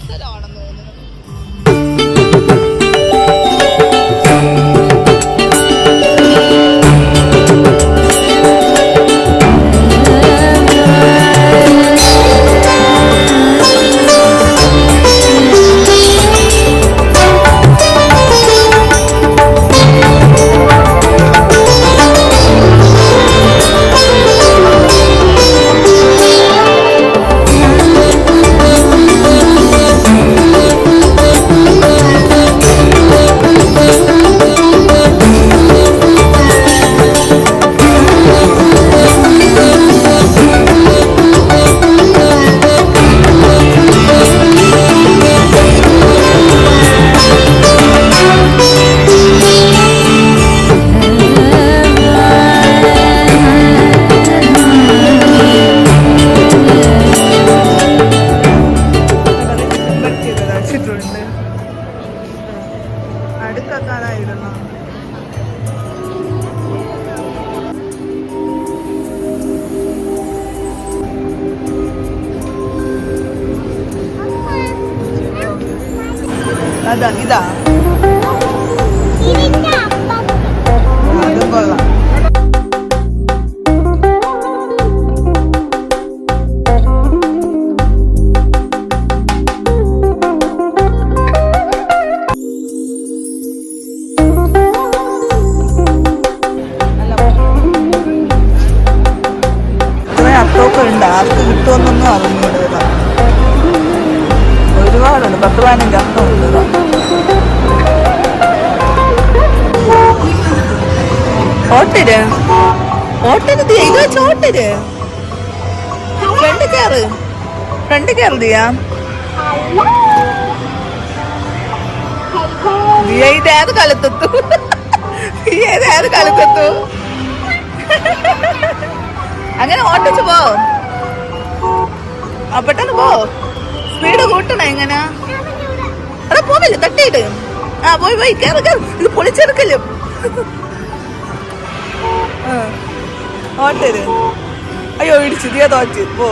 മത്സരമാണെന്ന് തോന്നുന്നു. അടുക്കാനായിരുന്നു അതാ ഇതാ അതും കൊള്ളാം. ഉണ്ട്, ആർക്ക് കിട്ടുമെന്നൊന്നും അറിഞ്ഞൂടാ. ഒരുപാടുണ്ട്, 10-15 അർത്ഥമുണ്ട്. ഓട്ടര് ഓട്ടര് ഇത് വെച്ച് ഓട്ടര് ഫ്രണ്ട് കയറ് ദിയാ. ഇതേത് കളിത്തെത്തു ഏതേത് കളിത്തെത്തു അങ്ങനെ ഓട്ടിച്ചു പോ. പെട്ടെന്ന് പോ, സ്പീഡ് കൂട്ടണ എങ്ങനെ. അതാ പോവില്ല, തട്ടിയിട്ട്. പോയി കേറ് കേറ്, ഇത് പൊളിച്ചെടുക്കല്ലോ. ഓട്ടര്. അയ്യോ ഇടിച്ചു, ദിയ തോറ്റ്. പോ.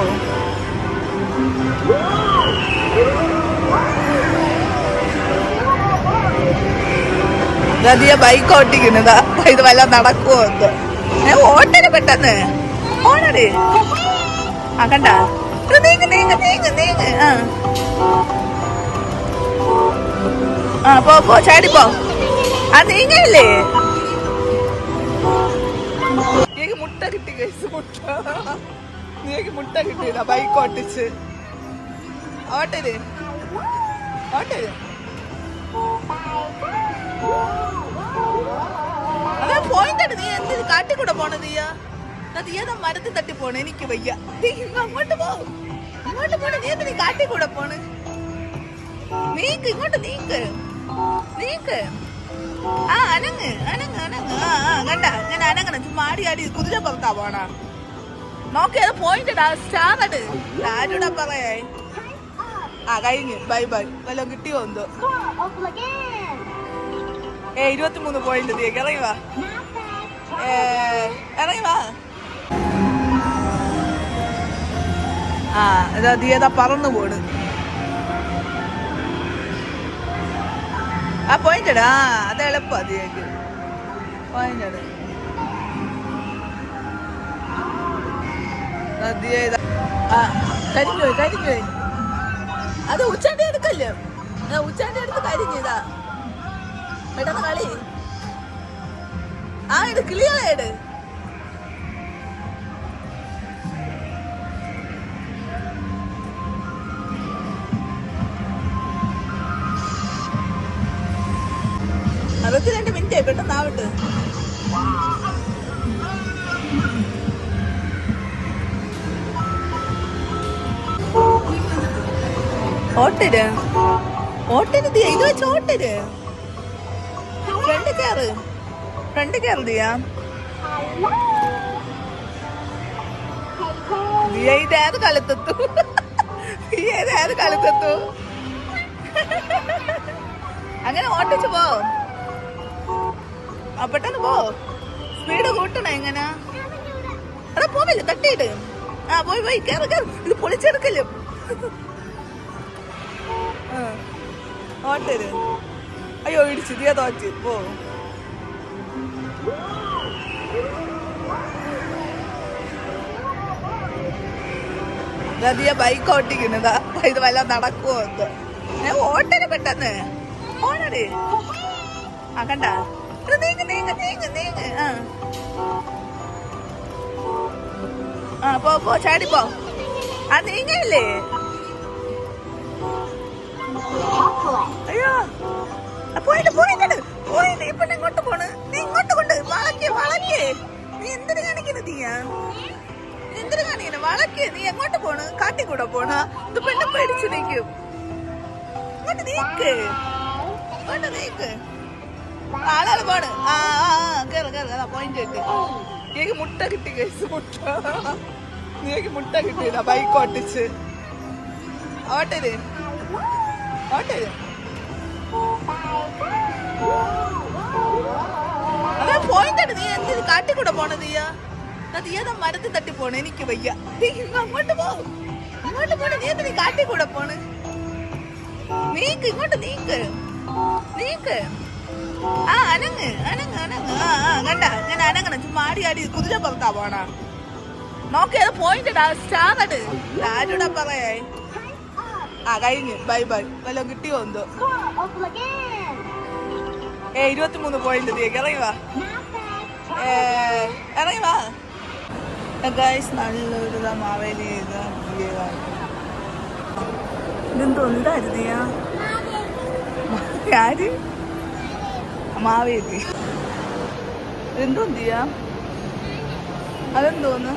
ദിയ ബൈക്ക് ഓട്ടിക്കുന്നതാ. ഇത് വല്ല നടക്കുവോ എന്തോ. ഓട്ടര് പെട്ടെന്ന് ഓണര്. കണ്ട നീങ്ങ് നീങ്ങ് നീങ്ങ് നീങ്ങ്. പോ ചാടിപ്പോ. നീങ്ങല്ലേ. നീക്ക് മുട്ട കിട്ടി കഴിച്ചു. നീക്ക് മുട്ട കിട്ടിയതാ ബൈക്ക് ഓട്ടിച്ച്. ഓട്ടര് ഓട്ടര്. അതാ പോയിന്റ്. നീ എന്ത് കാട്ടിക്കൂടെ പോണ നീയാ? അത് ഏതാ മരത്തിൽ തട്ടി പോണ? എനിക്ക് വയ്യ. അങ്ങോട്ട് പോ, അങ്ങോട്ട് പോണ. നീ എന്തിനീ കാട്ടിക്കൂടെ പോണ്? നീക്ക് ഇങ്ങോട്ട്, നീക്ക് നീക്ക്. അനങ്ങ് അനങ്ങ് അനങ്ങ്. കണ്ട ഞാൻ അനങ്ങണം. ചുമ്മാ ആടി ആടി കുതിര പുറത്താ പോണ. നോക്കിയത് പോയിന്റടാ, സ്റ്റാർ അട്. ആരോടാ പറയാ? കഴിഞ്ഞു. Bye bye. വല്ലതും കിട്ടിയോ എന്തോ. 23 പോയിന്റ്. നീക്ക് ഇറങ്ങി വാ, ഇറങ്ങി വാ. ഇതാ ദിയതാ പറന്നു പോണ്. പോയിന്റടാ. അത് എളുപ്പാ ദിയക്ക്. പോയിന്റട് ദിയ. കരിഞ്ഞുപോയി കരിഞ്ഞുപോയി. അത് ഉച്ചാണ്ടി എടുക്കല്ലോ. ഉച്ചാണ്ടി എടുത്ത് കരിഞ്ഞതാ. പെട്ടെന്ന് കളി. ഇട് കിളികളേട്. അതൊക്കെ 2 മിനിറ്റ് പെട്ടെന്ന് ആവട്ടെ. ഓട്ടര് ഓട്ടര് ദിയ. ഇത് വെച്ച് ഓട്ടര്. ഫ്രണ്ട് കയറ് ദിയാ. ദിയ ഇതേത് കളിത്തെത്തു ഏതേത് കളിത്തെത്തു. അങ്ങനെ ഓട്ടിച്ചു പോ. പെട്ടെന്ന് പോ, സ്പീഡ് കൂട്ടണ എങ്ങനെ. അതാ പോവില്ല, തട്ടിയിട്ട്. പോയി കേറ് കേറ്, ഇത് പൊളിച്ചെടുക്കല്ലോ. ഓട്ടര്. അയ്യോ ഇടിച്ചു ദിയ തോച്ച് പോ. ദിയ ബൈക്ക് ഓട്ടിക്കുന്നതാ. ഇത് വല്ല നടക്കുവോ എന്തോ. ഓട്ടര് പെട്ടെന്ന് ഓണര്. ആ കണ്ട നീങ്ങ് നീങ്ങ് നീങ്ങ് നീങ്ങ്. ആ പോ പോ ചാടിപ്പോ. ആ നീങ്ങല്ലേ. അയ്യോ പോയിട്ട് പോയിട്ട് പോയിട്ട് ഇപ്പൊ ഇങ്ങോട്ട് പോണ്. നീ ഇങ്ങോട്ട് കൊണ്ട് വളക്കേ വളക്കേ. നീ എന്തിനു കാണിക്കുന്നു നീയാ? എന്തിനു കാണിക്കുന്നു? വളക്കേ. നീ എങ്ങോട്ട് പോണ്? കാട്ടിക്കൂടെ പോണ? ഇത് പെണ്ണ് പേടിച്ചു നിൽക്കും. ഇങ്ങോട്ട് നീക്ക് ഇങ്ങോട്ട് നീക്ക്. ആളാള് പോണ്. ആ കേറ് കേറ്. അതാ പോയിന്റ് കിട്ടി. നീക്ക് മുട്ട കിട്ടി കേസ്. മുട്ട നീക്ക് മുട്ട കിട്ടിയതാ ബൈക്ക് ഓട്ടിച്ച്. ഓട്ടര് ഓട്ടര്. അതാ പോയിന്റ്. നീ എന്തിനു കാട്ടിക്കൂടെ പോണ നീയാ? നീതാ മരത്തിൽ തട്ടി പോണ്. എനിക്ക് വയ്യ. അങ്ങോട്ട് പോ അങ്ങോട്ട് പോണ്. നീ എന്തിനു കാട്ടിക്കൂടെ പോണ്? നീക്ക് ഇങ്ങോട്ട് നീക്ക് നീക്ക്. ആ അനങ്ങ് അനങ്ങ് അനങ്ങ്. കണ്ട ഞാൻ അനങ്ങണം. ചുമ്മാ ആടി ആടി കുതിര പുറത്താ പോണ. നോക്കിയത് പോയിന്റ് സ്റ്റാർട്ട്. ആരുടെ പറയേ. ആ കഴിഞ്ഞു. Bye bye. വല്ലതും കിട്ടിയോ എന്തോ. 23 പോയിന്റ് നീക്ക്. ഇറങ്ങി വാ ഇറങ്ങി വാ ഗൈസ്. നല്ലൊരു മാവേലി ഇതെന്തോ എന്തായിരുന്നിയാ? ആര്? മാവേലി. എന്തോ എന്തിയാ? അതെന്തോന്ന്?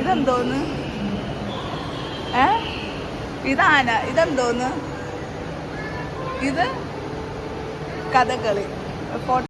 ഇതെന്തോന്ന്? ഇതാന. ഇതെന്തോന്ന്? ഇത് കഥകളി. ഫോട്ടോ